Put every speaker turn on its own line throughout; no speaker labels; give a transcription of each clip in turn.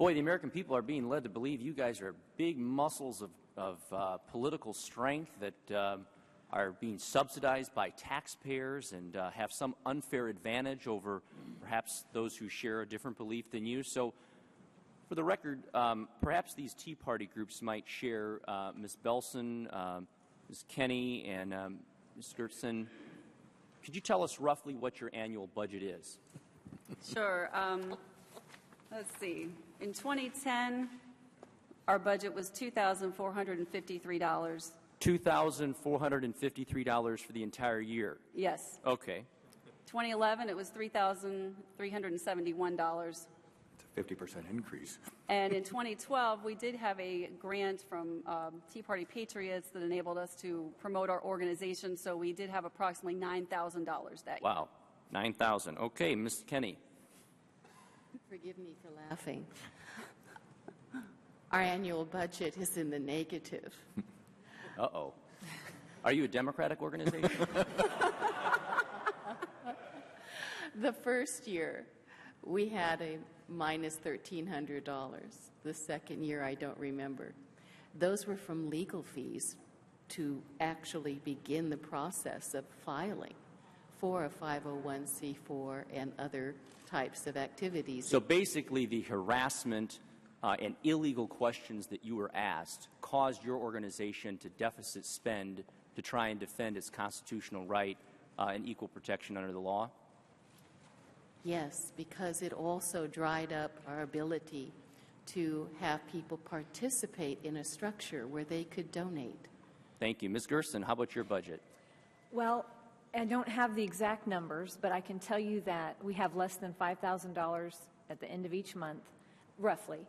Boy, the American people are being led to believe you guys are big muscles of political strength that are being subsidized by taxpayers and have some unfair advantage over perhaps those who share a different belief than you. So, for the record, perhaps these Tea Party groups might share Ms. Belson, Ms. Kenney, and Ms. Gertson. Could you tell us roughly what your annual budget is?
Sure. Let's see. In 2010, our budget was $2,453.
$2,453 for the entire year?
Yes.
Okay.
2011, it was $3,371.
It's a 50% increase.
And in 2012, we did have a grant from Tea Party Patriots that enabled us to promote our organization, so we did have approximately $9,000 that year.
Wow, $9,000. Okay, Ms. Kenney.
Forgive me for laughing. Our annual budget is in the negative.
Uh-oh. Are you a Democratic organization?
The first year, we had a minus $1,300. The second year, I don't remember. Those were from legal fees to actually begin the process of filing for a 501c4 and other types of activities.
So basically, the harassment and illegal questions that you were asked caused your organization to deficit spend to try and defend its constitutional right and equal protection under the law?
Yes, because it also dried up our ability to have people participate in a structure where they could donate.
Thank you. Ms. Gerson, how about your budget?
Well, I don't have the exact numbers, but I can tell you that we have less than $5,000 at the end of each month, roughly.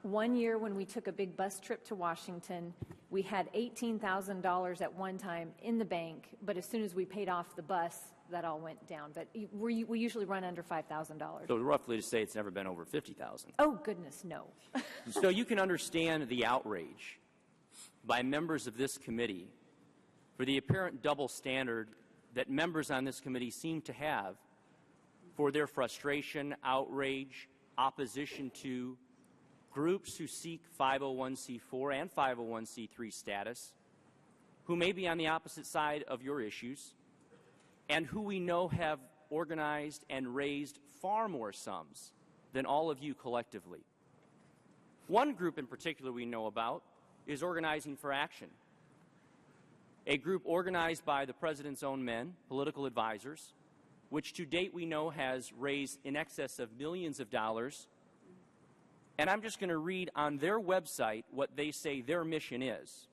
One year when we took a big bus trip to Washington, we had $18,000 at one time in the bank, but as soon as we paid off the bus, that all went down. But we usually run under $5,000.
So roughly to say it's never been over $50,000.
Oh, goodness, no.
So you can understand the outrage by members of this committee for the apparent double standard that members on this committee seem to have for their frustration, outrage, opposition to groups who seek 501c4 and 501c3 status, who may be on the opposite side of your issues, and who we know have organized and raised far more sums than all of you collectively. One group in particular we know about is Organizing for Action, a group organized by the President's own men, political advisors, which to date we know has raised in excess of millions of dollars. And I'm just going to read on their website what they say their mission is.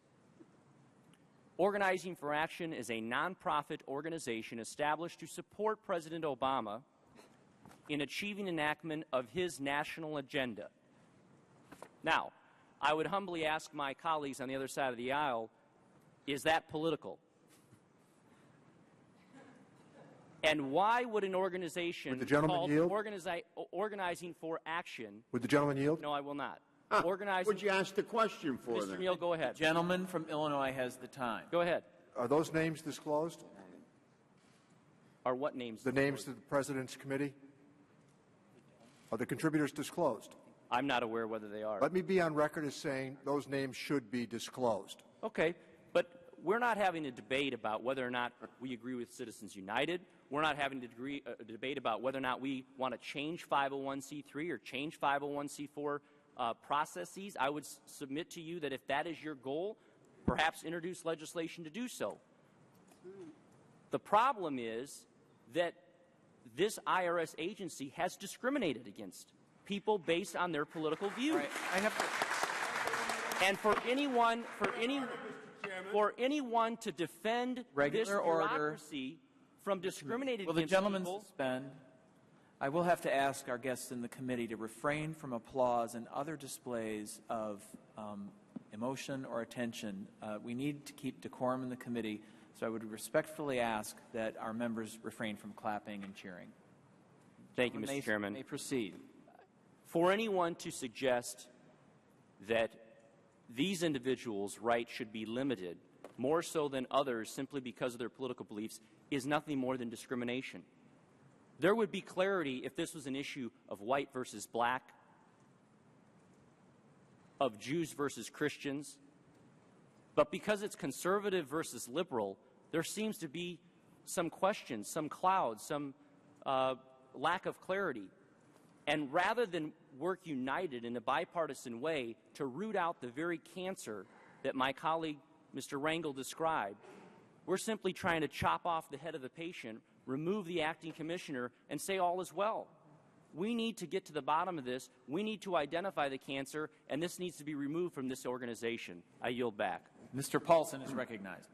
Organizing for Action is a nonprofit organization established to support President Obama in achieving enactment of his national agenda. Now, I would humbly ask my colleagues on the other side of the aisle, is that political? And why would an organization called Organizing for Action...
Would the gentleman yield?
No, I will not.
Would you ask the question for
Mr.
them?
Neal, go ahead.
The gentleman from Illinois has the time.
Go ahead.
Are those names disclosed?
Are what names?
The names to the President's committee? Are the contributors disclosed?
I'm not aware whether they are.
Let me be on record as saying those names should be disclosed.
Okay, but we're not having a debate about whether or not we agree with Citizens United. We're not having a debate about whether or not we want to change 501c3 or change 501c4 processes. I would submit to you that if that is your goal, perhaps introduce legislation to do so. The problem is that this IRS agency has discriminated against people based on their political views.
Right. I have to...
And for anyone to defend
Regular
this
order.
bureaucracy from discriminating
Will the
against
gentleman
people,
suspend? I will have to ask our guests in the committee to refrain from applause and other displays of emotion or attention. We need to keep decorum in the committee, so I would respectfully ask that our members refrain from clapping and cheering.
Thank you, Mr. Chairman.
May proceed.
For anyone to suggest that these individuals' rights should be limited more so than others simply because of their political beliefs is nothing more than discrimination. There would be clarity if this was an issue of white versus black, of Jews versus Christians. But because it's conservative versus liberal, there seems to be some questions, some clouds, some lack of clarity. And rather than work united in a bipartisan way to root out the very cancer that my colleague, Mr. Rangel, described, we're simply trying to chop off the head of the patient, remove the acting commissioner, and say all is well. We need to get to the bottom of this. We need to identify the cancer, and this needs to be removed from this organization. I yield back.
Mr. Paulson is recognized.